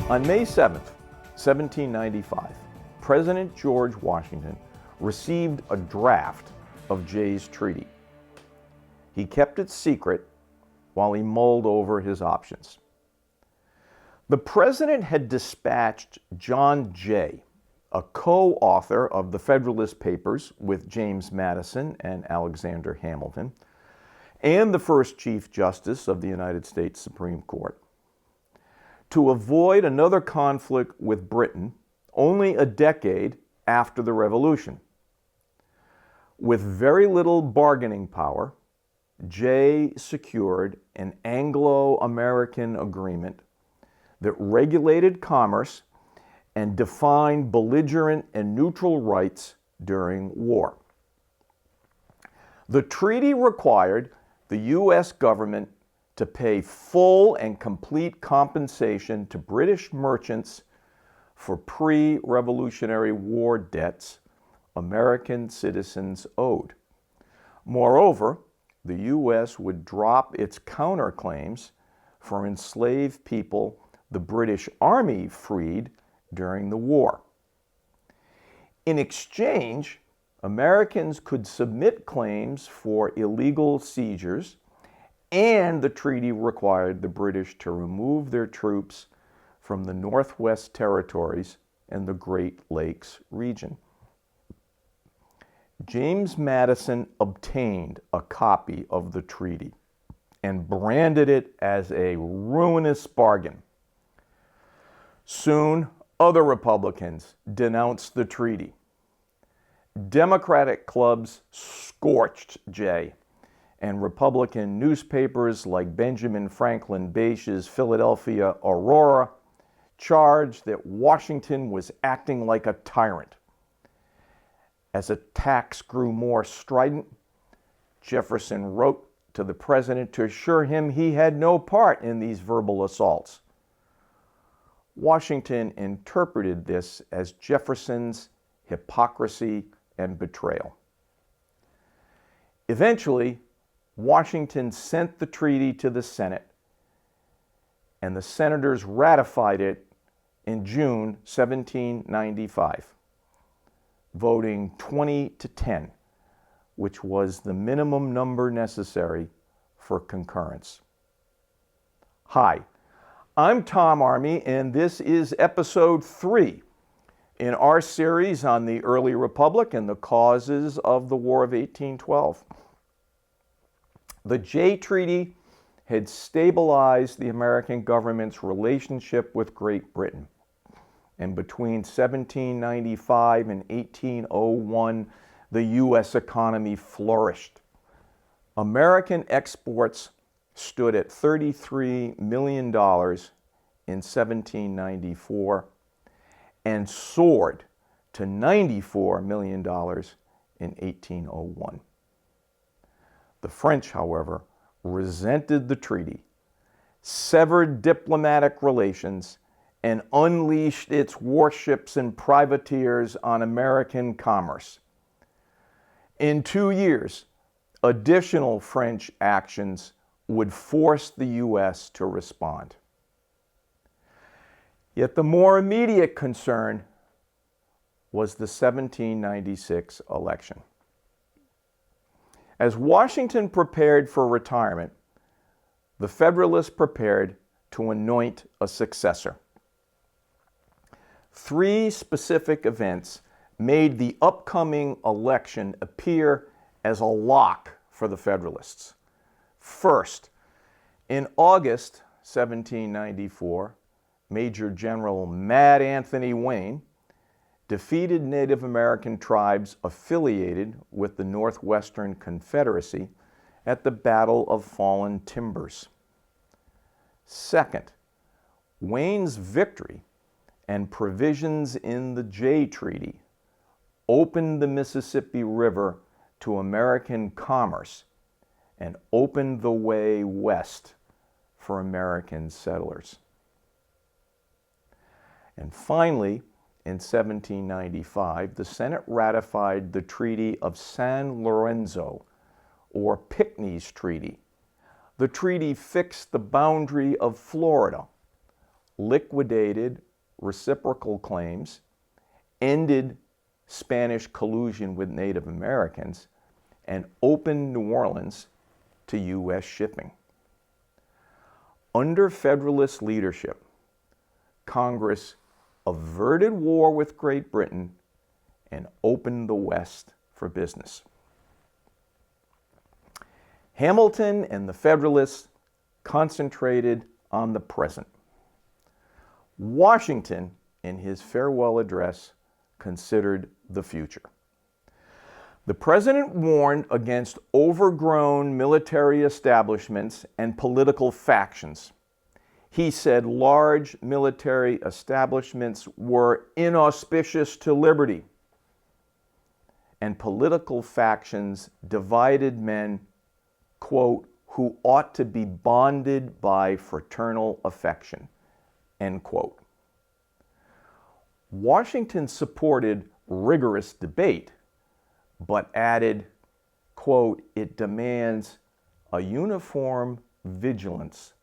On May 7, 1795, President George Washington received a draft of Jay's treaty. He kept it secret while he mulled over his options. The president had dispatched John Jay, a co-author of the Federalist Papers with James Madison and Alexander Hamilton, and the first Chief Justice of the United States Supreme Court, to avoid another conflict with Britain only a decade after the Revolution. With very little bargaining power, Jay secured an Anglo-American agreement that regulated commerce and defined belligerent and neutral rights during war. The treaty required the U.S. government to pay full and complete compensation to British merchants for pre-Revolutionary War debts American citizens owed. Moreover, the U.S. would drop its counterclaims for enslaved people the British Army freed during the war. In exchange, Americans could submit claims for illegal seizures, and the treaty required the British to remove their troops from the Northwest Territories and the Great Lakes region. James Madison obtained a copy of the treaty and branded it as a ruinous bargain. Soon, other Republicans denounced the treaty. Democratic clubs scorched Jay, and Republican newspapers like Benjamin Franklin Bache's Philadelphia Aurora charged that Washington was acting like a tyrant. As attacks grew more strident, Jefferson wrote to the president to assure him he had no part in these verbal assaults. Washington interpreted this as Jefferson's hypocrisy and betrayal. Eventually, Washington sent the treaty to the Senate, and the senators ratified it in June 1795, voting 20-10, which was the minimum number necessary for concurrence. Hi, I'm Tom Army, and this is episode 3 in our series on the early republic and the causes of the War of 1812. The Jay Treaty had stabilized the American government's relationship with Great Britain, and between 1795 and 1801, the U.S. economy flourished. American exports stood at $33 million in 1794 and soared to $94 million in 1801. The French, however, resented the treaty, severed diplomatic relations, and unleashed its warships and privateers on American commerce. In 2 years, additional French actions would force the U.S. to respond. Yet the more immediate concern was the 1796 election. As Washington prepared for retirement, the Federalists prepared to anoint a successor. 3 specific events made the upcoming election appear as a lock for the Federalists. First, in August 1794, Major General Mad Anthony Wayne defeated Native American tribes affiliated with the Northwestern Confederacy at the Battle of Fallen Timbers. Second, Wayne's victory and provisions in the Jay Treaty opened the Mississippi River to American commerce and opened the way west for American settlers. And finally, in 1795, the Senate ratified the Treaty of San Lorenzo, or Pinckney's Treaty. The treaty fixed the boundary of Florida, liquidated reciprocal claims, ended Spanish collusion with Native Americans, and opened New Orleans to U.S. shipping. Under Federalist leadership, Congress averted war with Great Britain and opened the West for business. Hamilton and the Federalists concentrated on the present. Washington, in his farewell address, considered the future. The president warned against overgrown military establishments and political factions. He said large military establishments were inauspicious to liberty, and political factions divided men, quote, who ought to be bonded by fraternal affection, end quote. Washington supported rigorous debate, but added, quote, it demands a uniform vigilance,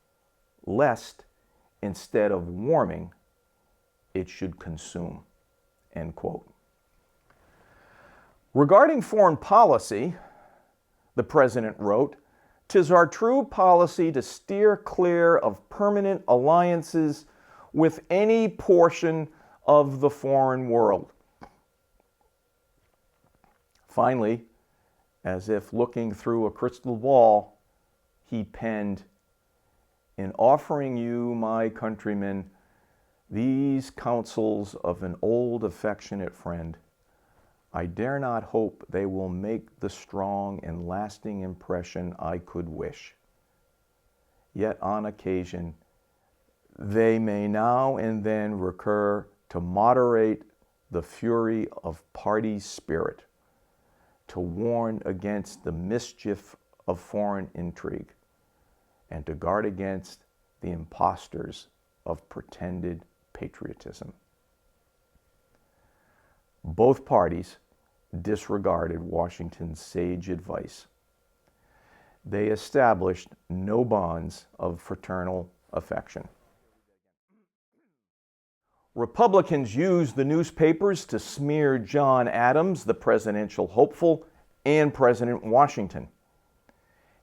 lest instead of warming, it should consume, end quote. Regarding foreign policy, the president wrote, "'Tis our true policy to steer clear of permanent alliances with any portion of the foreign world." Finally, as if looking through a crystal ball, he penned, "In offering you, my countrymen, these counsels of an old affectionate friend, I dare not hope they will make the strong and lasting impression I could wish. Yet on occasion, they may now and then recur to moderate the fury of party spirit, to warn against the mischief of foreign intrigue, and to guard against the impostors of pretended patriotism." Both parties disregarded Washington's sage advice. They established no bonds of fraternal affection. Republicans used the newspapers to smear John Adams, the presidential hopeful, and President Washington.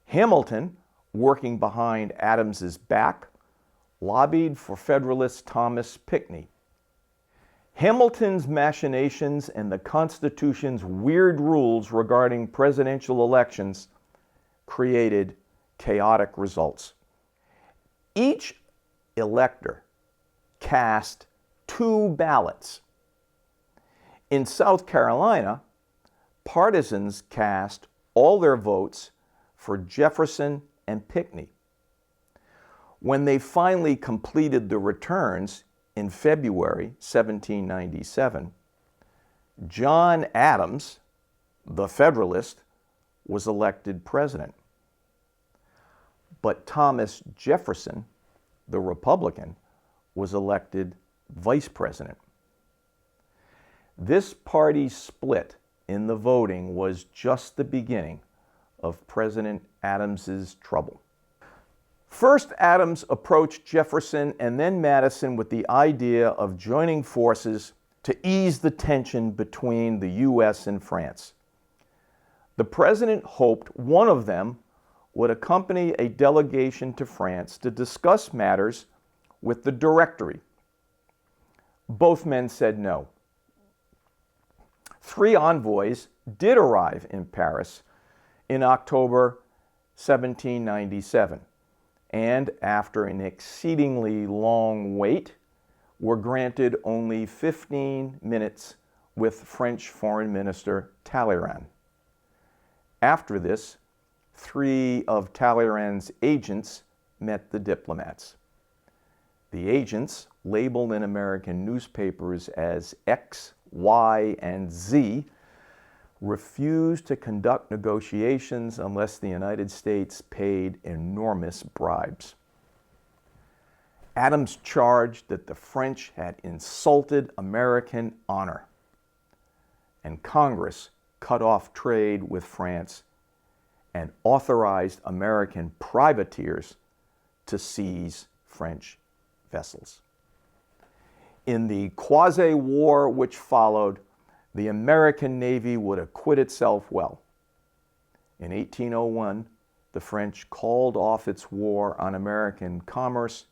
Hamilton, working behind Adams's back, lobbied for Federalist Thomas Pinckney. Hamilton's machinations and the Constitution's weird rules regarding presidential elections created chaotic results. Each elector cast 2 ballots. In South Carolina, partisans cast all their votes for Jefferson and Pinckney. When they finally completed the returns in February 1797, John Adams, the Federalist, was elected president. But Thomas Jefferson, the Republican, was elected vice president. This party split in the voting was just the beginning of President Adams's trouble. First, Adams approached Jefferson and then Madison with the idea of joining forces to ease the tension between the U.S. and France. The president hoped one of them would accompany a delegation to France to discuss matters with the Directory. Both men said no. 3 envoys did arrive in Paris in October 1797. And after an exceedingly long wait, were granted only 15 minutes with French Foreign Minister Talleyrand. After this, 3 of Talleyrand's agents met the diplomats. The agents, labeled in American newspapers as X, Y, and Z, refused to conduct negotiations unless the United States paid enormous bribes. Adams charged that the French had insulted American honor, and Congress cut off trade with France and authorized American privateers to seize French vessels. In the quasi-war which followed, the American Navy would acquit itself well. In 1801, the French called off its war on American commerce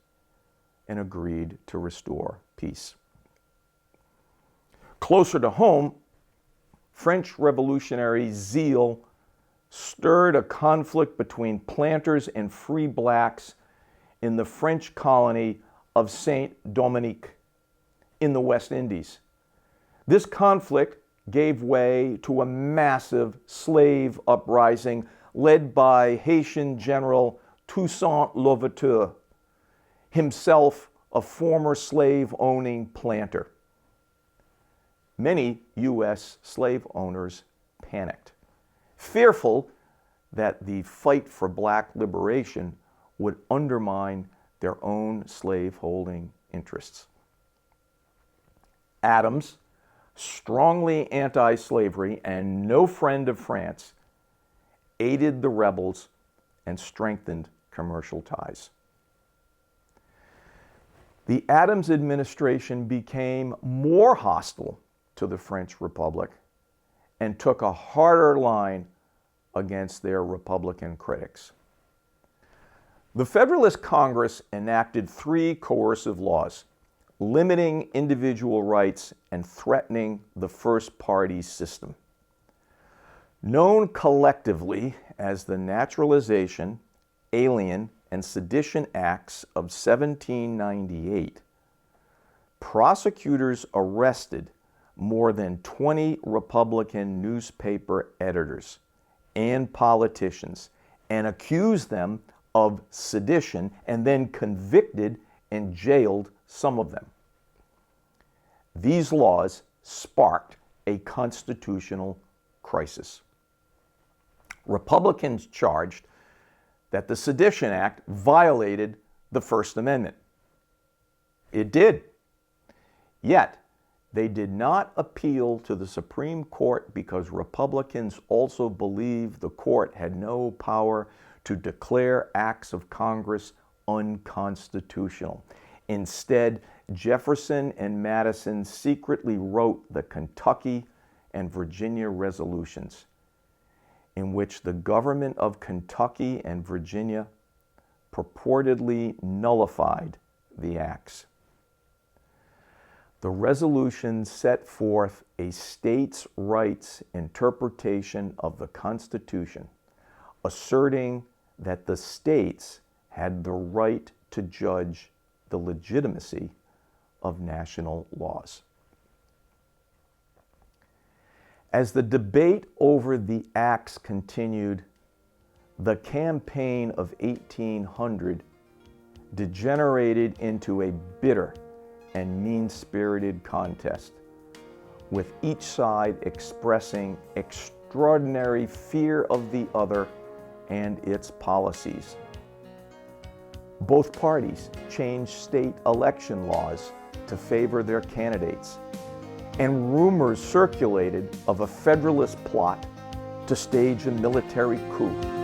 and agreed to restore peace. Closer to home, French revolutionary zeal stirred a conflict between planters and free blacks in the French colony of Saint-Dominique in the West Indies. This conflict gave way to a massive slave uprising led by Haitian General Toussaint Louverture, himself a former slave-owning planter. Many U.S. slave owners panicked, fearful that the fight for black liberation would undermine their own slaveholding interests. Adams, strongly anti-slavery and no friend of France, aided the rebels and strengthened commercial ties. The Adams administration became more hostile to the French Republic and took a harder line against their Republican critics. The Federalist Congress enacted 3 coercive laws, limiting individual rights and threatening the first party system. Known collectively as the Naturalization, Alien, and Sedition Acts of 1798, prosecutors arrested more than 20 Republican newspaper editors and politicians and accused them of sedition, and then convicted and jailed some of them. These laws sparked a constitutional crisis. Republicans charged that the Sedition Act violated the First Amendment. It did. Yet, they did not appeal to the Supreme Court because Republicans also believed the court had no power to declare acts of Congress unconstitutional. Instead, Jefferson and Madison secretly wrote the Kentucky and Virginia resolutions, in which the government of Kentucky and Virginia purportedly nullified the acts. The resolution set forth a states' rights interpretation of the Constitution, asserting that the states had the right to judge the legitimacy of national laws. As the debate over the acts continued, the campaign of 1800 degenerated into a bitter and mean-spirited contest, with each side expressing extraordinary fear of the other and its policies. Both parties changed state election laws to favor their candidates, and rumors circulated of a Federalist plot to stage a military coup.